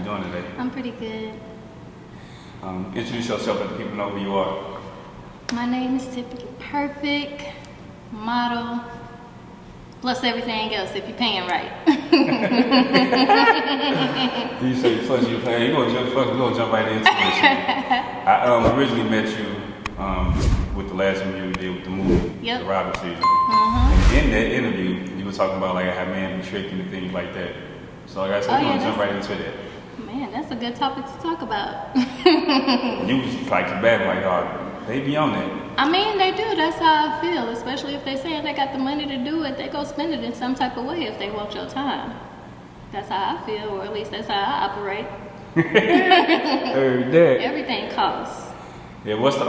doing today? I'm pretty good. Introduce yourself, let the people know who you are. My name is Tiffany Perfect, model, plus everything else if you're paying right. You say plus you're paying. We're gonna jump right into this. I originally met you with the last interview we did with the movie, The Robin season. And in that interview, you were talking about like how men be tricked and things like that. So like I said, we're gonna jump right into that. Man, that's a good topic to talk about. You was like bad, like, oh, they be on that. I mean, they do. That's how I feel. Especially if they say they got the money to do it, they go spend it in some type of way if they want your time. That's how I feel, or at least that's how I operate. Heard that. Everything costs. Yeah, what's the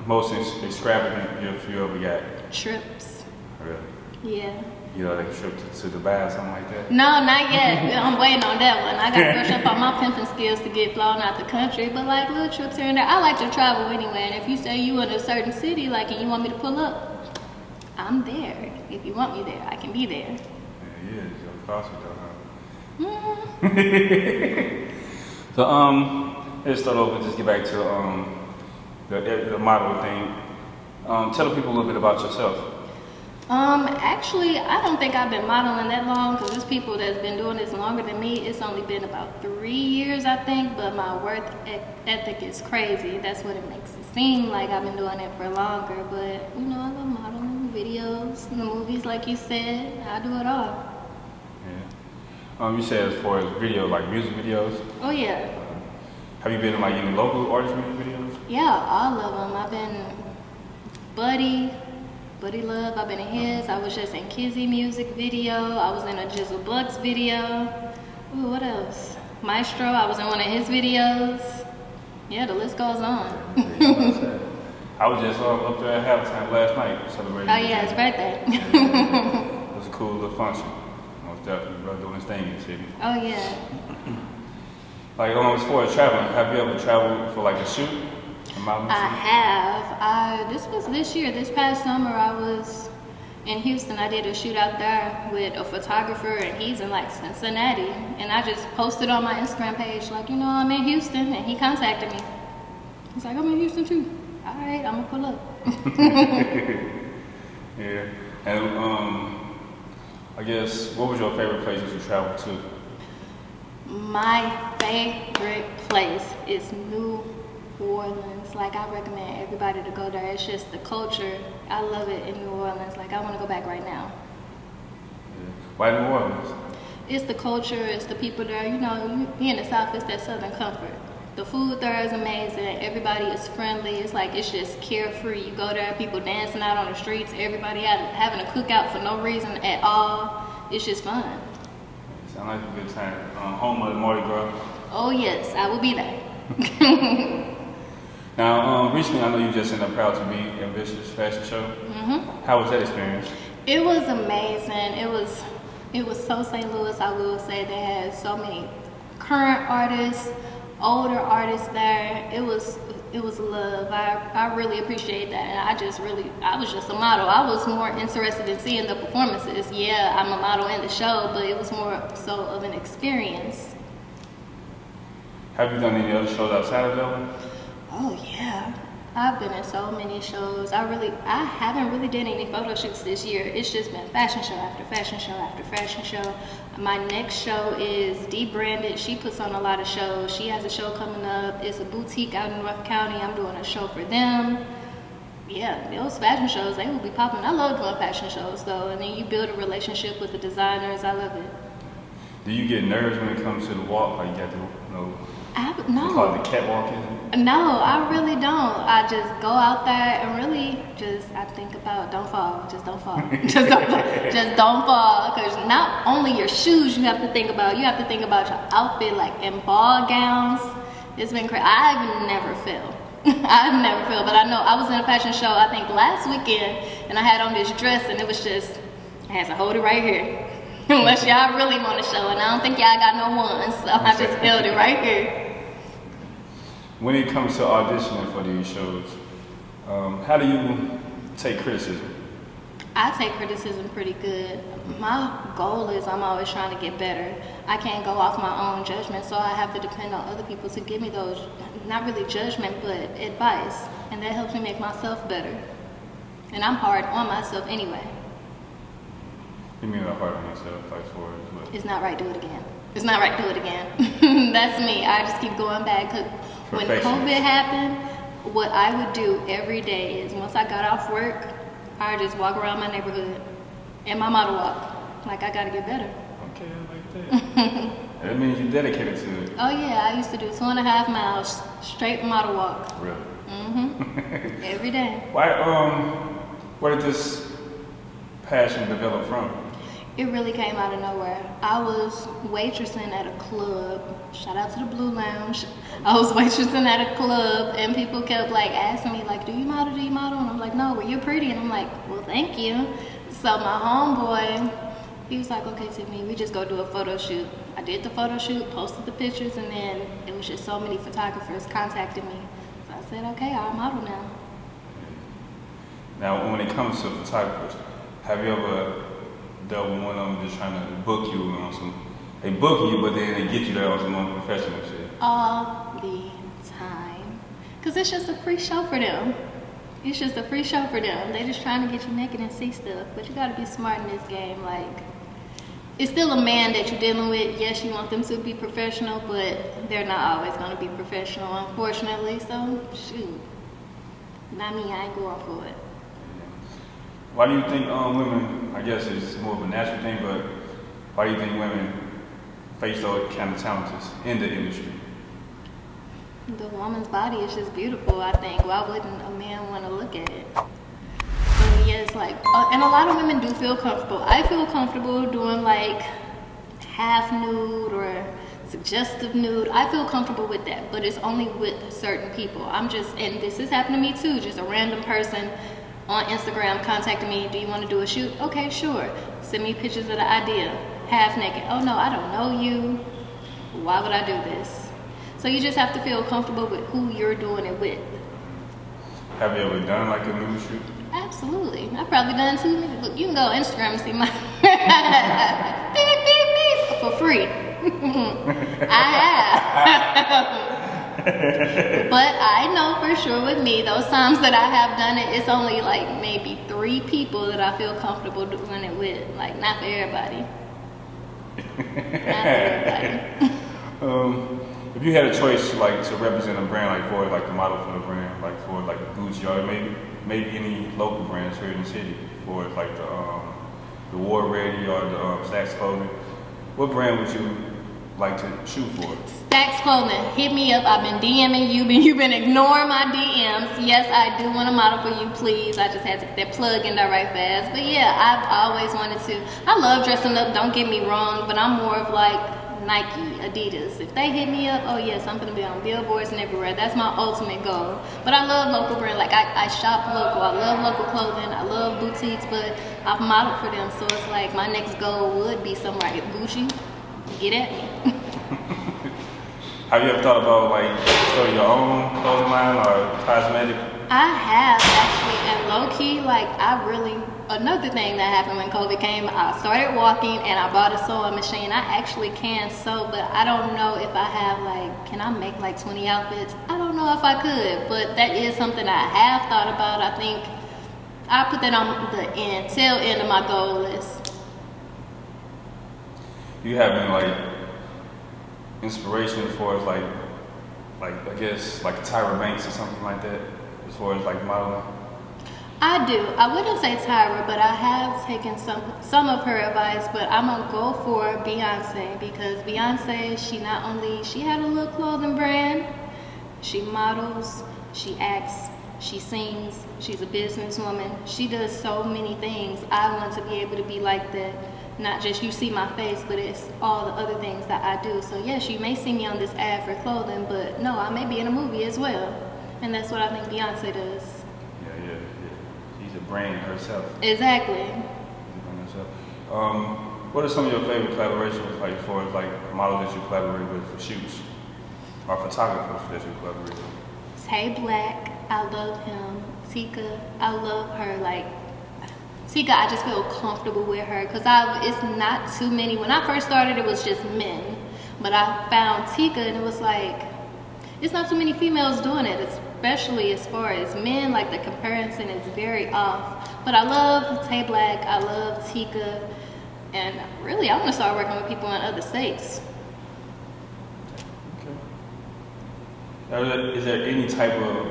most extravagant gift you ever got? Trips. Really? Yeah. You know, like a trip to Dubai or something like that? No, not yet. I'm waiting on that one. I gotta brush up on my pimping skills to get flown out the country, but like little trips here and there. I like to travel anyway, and if you say you in a certain city, like, and you want me to pull up, I'm there. If you want me there, I can be there. Yeah, it's your cost though, huh? So, let's start over, just get back to the modeling thing. Tell the people a little bit about yourself. Actually, I don't think I've been modeling that long because there's people that's been doing this longer than me. It's only been about 3 years, I think, but my work ethic is crazy. That's what it makes it seem like I've been doing it for longer. But, you know, I love modeling, videos, the movies, like you said. I do it all. Yeah. You said as far as video, like music videos? Oh, yeah. Have you been in like any local artist music videos? Yeah, all of them. I've been Buddy Love, I've been in his. I was just in Kizzy music video. I was in a Jizzle Bucks video. Ooh, what else? Maestro, I was in one of his videos. Yeah, the list goes on. I was just up there at halftime last night celebrating. Oh yeah, his birthday. It was a cool little function. Most definitely, brother doing his thing in the city. Oh yeah. Like, as far as traveling, have you ever traveled for like a shoot? I have. This was this year, this past summer, I was in Houston. I did a shoot out there with a photographer, and he's in like Cincinnati. And I just posted on my Instagram page, like, you know, I'm in Houston, and he contacted me. He's like, I'm in Houston too. All right, I'm gonna pull up. Yeah. And I guess, what was your favorite places you traveled to? My favorite place is New Orleans. Like, I recommend everybody to go there. It's just the culture. I love it in New Orleans. Like, I want to go back right now. Yeah. Why New Orleans? It's the culture. It's the people there. You know, you in the South, it's that Southern comfort. The food there is amazing. Everybody is friendly. It's like, it's just carefree. You go there, people dancing out on the streets. Everybody having a cookout for no reason at all. It's just fun. Sound like a good time. Home of the Mardi Gras. Oh yes, I will be there. Now, recently I know you just ended up Proud to Be Ambitious fashion show. How was that experience? It was amazing. It was so St. Louis. I will say they had so many current artists, older artists there. It was love. I really appreciate that, and I was just a model. I was more interested in seeing the performances. Yeah, I'm a model in the show, but it was more so of an experience. Have you done any other shows outside of that one? Oh yeah, I've been in so many shows. I haven't really done any photo shoots this year. It's just been fashion show after fashion show after fashion show. My next show is D-Branded. She puts on a lot of shows. She has a show coming up. It's a boutique out in North County. I'm doing a show for them. Yeah, those fashion shows, they will be popping. I love doing fashion shows though, and then you build a relationship with the designers. I love it. Do you get nerves when it comes to the walk? Like you got to, no. They call it the catwalk, isn't it? No, I really don't. I just go out there and really I think about, don't fall, just don't fall. just don't fall. Because not only your shoes you have to think about your outfit, like in ball gowns. It's been crazy. I've never failed. I've never failed, but I know I was in a fashion show, I think last weekend, and I had on this dress, and it was just, I had to hold it right here. Unless y'all really want to show, and I don't think y'all got no ones, so I just held it right here. When it comes to auditioning for these shows, how do you take criticism? I take criticism pretty good. My goal is I'm always trying to get better. I can't go off my own judgment, so I have to depend on other people to give me those, not really judgment, but advice. And that helps me make myself better. And I'm hard on myself anyway. You mean hard on yourself, like for what? It's not right, do it again. It's not right, do it again. That's me. I just keep going back. Cause when COVID happened, what I would do every day is once I got off work, I would just walk around my neighborhood and my model walk. Like, I gotta get better. Okay, I like that. That means you're dedicated to it. Oh yeah, I used to do 2.5 miles straight model walk. Really? Mm-hmm. Every day. Where did this passion develop from? It really came out of nowhere. I was waitressing at a club. Shout out to the Blue Lounge. I was waitressing at a club and people kept like asking me like, do you model? And I'm like, no, well, you're pretty. And I'm like, well, thank you. So my homeboy, he was like, okay, Tiffany, we just go do a photo shoot. I did the photo shoot, posted the pictures, and then it was just so many photographers contacting me. So I said, okay, I'll model now. Now, when it comes to photographers, have you ever dealt with one of them just trying to book you on some? They book you, but then they get you there on some unprofessional shit. All the time. Because it's just a free show for them. It's just a free show for them. They just trying to get you naked and see stuff. But you got to be smart in this game. Like, it's still a man that you're dealing with. Yes, you want them to be professional, but they're not always going to be professional, unfortunately. So, shoot. Not me. I ain't going for it. Why do you think women, I guess it's more of a natural thing, but why do you think women face those kind of challenges in the industry? The woman's body is just beautiful, I think. Why wouldn't a man want to look at it? So yeah, it's like, and a lot of women do feel comfortable. I feel comfortable doing like half nude or suggestive nude. I feel comfortable with that, but it's only with certain people. And this has happened to me too, just a random person on Instagram contacted me, do you want to do a shoot? Okay, sure. Send me pictures of the idea. Half naked. Oh no, I don't know you. Why would I do this? So you just have to feel comfortable with who you're doing it with. Have you ever done like a nude shoot? Absolutely. I've probably done 2 minutes. Look, you can go on Instagram and see my beep, beep, beep, for free. I have. But I know for sure with me, those times that I have done it, it's only like maybe 3 people that I feel comfortable doing it with. Like, not for everybody. Not for everybody. If you had a choice, like, to represent a brand, like, for like the model for the brand, like for like Gucci or maybe any local brands here in the city, for like the War Ready or the Saks clothing, what brand would you like to shoot for? Saks Clothing, hit me up. I've been DMing you, you've been ignoring my DMs. Yes, I do want to model for you, please. I just had to get that plug in there right fast. But yeah, I've always wanted to. I love dressing up, don't get me wrong, but I'm more of like Nike, Adidas. If they hit me up, oh yes, I'm gonna be on billboards and everywhere. That's my ultimate goal. But I love local brands. Like I shop local. I love local clothing. I love boutiques, but I've modeled for them. So it's like my next goal would be somewhere like Gucci. Get at me. Have you ever thought about like starting your own clothing line or cosmetic? I have actually, and low key, like another thing that happened when COVID came, I started walking and I bought a sewing machine. I actually can sew, but I don't know if I have like, can I make like 20 outfits? I don't know if I could, but that is something I have thought about. I think I put that on the tail end of my goal list. You have any like inspiration as far as like I guess like Tyra Banks or something like that, as far as like modeling? I do. I wouldn't say Tyra, but I have taken some of her advice, but I'm gonna go for Beyonce, because Beyonce, she had a little clothing brand, she models, she acts, she sings, she's a businesswoman, she does so many things. I want to be able to be like that. Not just you see my face, but it's all the other things that I do. So yes, you may see me on this ad for clothing, but no, I may be in a movie as well. And that's what I think Beyonce does. Yeah. She's a brand herself. Exactly. What are some of your favorite collaborations, like for like models that you collaborate with for shoots, or photographers that you collaborate with? Tay Black, I love him. Tika, I love her. Like, Tika, I just feel comfortable with her because it's not too many. When I first started, it was just men. But I found Tika and it was like, it's not too many females doing it, especially as far as men. Like the comparison is very off. But I love Tay Black, I love Tika, and really I want to start working with people in other states. Okay. Is there any type of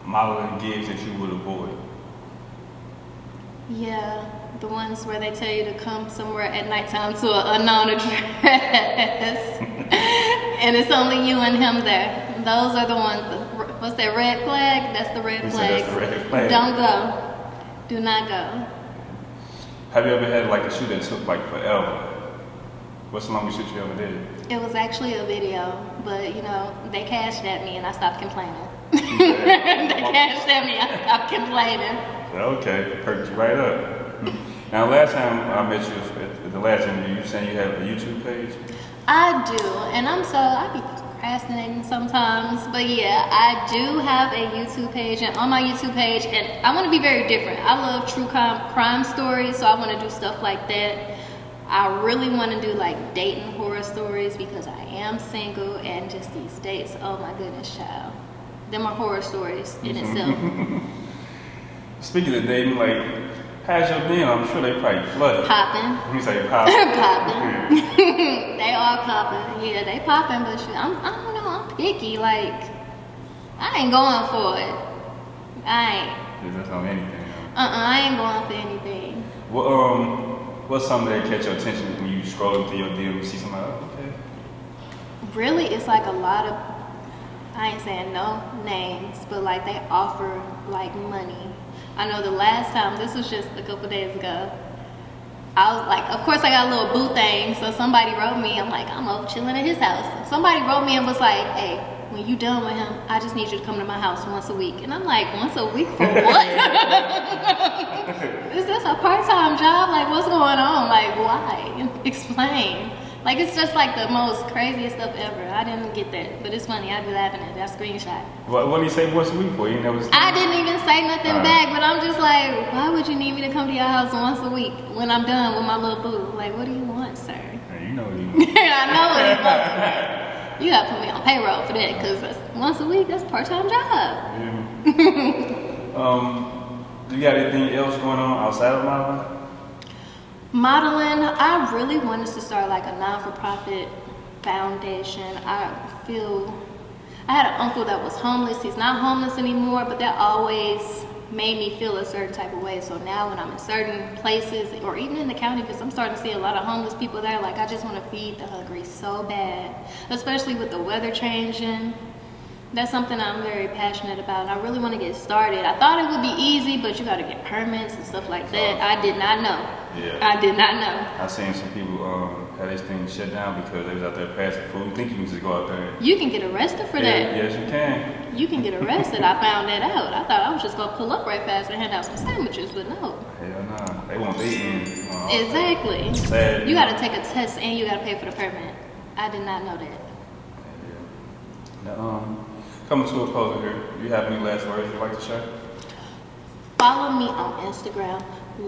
modeling gigs that you would avoid? Yeah, the ones where they tell you to come somewhere at nighttime to an unknown address and it's only you and him there. Those are the ones. What's that, red flag? That's the red flag. That's the red flag. Don't go. Do not go. Have you ever had like a shoot that took like forever? What's the longest shoot you ever did? It was actually a video, but you know, they cashed at me and I stopped complaining. They cashed at me, I stopped complaining. Okay, perked you right up. Now, last time I met you at the last interview, you saying you have a YouTube page? I do, and I be procrastinating sometimes, but yeah, I do have a YouTube page, and on my YouTube page, and I want to be very different. I love true crime stories, so I want to do stuff like that. I really want to do like dating horror stories because I am single, and just these dates, oh my goodness, child. Them are horror stories in itself. Speaking of dating, like, how's your been? I'm sure they probably flooded. Popping. You say popping? Popping. They are popping. Yeah, they popping, but I don't know, I'm picky. Like, I ain't going for it. I ain't. That's on anything. I ain't going for anything. What's something that catch your attention when you scrolling through your DM and see somebody? Okay. Really, it's like a lot of, I ain't saying no names, but like they offer like money. I know the last time, this was just a couple days ago, I was like, of course I got a little boo thing, so somebody wrote me, I'm like, I'm over chilling at his house. Somebody wrote me and was like, hey, when you done with him, I just need you to come to my house once a week. And I'm like, once a week for what? Is this a part-time job? Like, what's going on? Like, why? Explain. Like, it's just like the most craziest stuff ever. I didn't get that, but it's funny. I'd be laughing at that screenshot. What do you say once a week for? You never. I didn't even say nothing back, but I'm just like, why would you need me to come to your house once a week when I'm done with my little boo? Like, what do you want, sir? Hey, you know what you want. I know what he wants. You gotta put me on payroll for that, because once a week, that's a part-time job. Yeah. Do you got anything else going on outside of modeling? Modeling, I really wanted to start like a non-for-profit foundation. I had an uncle that was homeless. He's not homeless anymore, but that always made me feel a certain type of way. So now when I'm in certain places, or even in the county, because I'm starting to see a lot of homeless people there, like I just want to feed the hungry so bad, especially with the weather changing. That's something I'm very passionate about, and I really want to get started. I thought it would be easy, but you got to get permits and stuff like that. I did not know. Yeah. I did not know. I seen some people had this thing shut down because they was out there passing food. You think you can just go out there? You can get arrested for that. Yes, you can. You can get arrested. I found that out. I thought I was just going to pull up right fast and hand out some sandwiches, but no. Hell no. They want their end. Exactly. Sad. You got to take a test and you got to pay for the permit. I did not know that. Yeah. Now, coming to a close here, do you have any last words you'd like to share? Follow me on Instagram.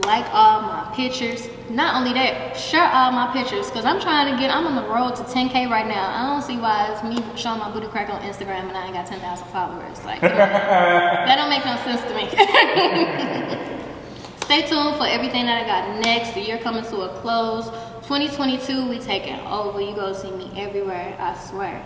Like all my pictures. Not only that, share all my pictures, because I'm on the road to 10K right now. I don't see why it's me showing my booty crack on Instagram and I ain't got 10,000 followers. Like, that don't make no sense to me. Stay tuned for everything that I got next. The year coming to a close. 2022, we taking over. You go see me everywhere, I swear.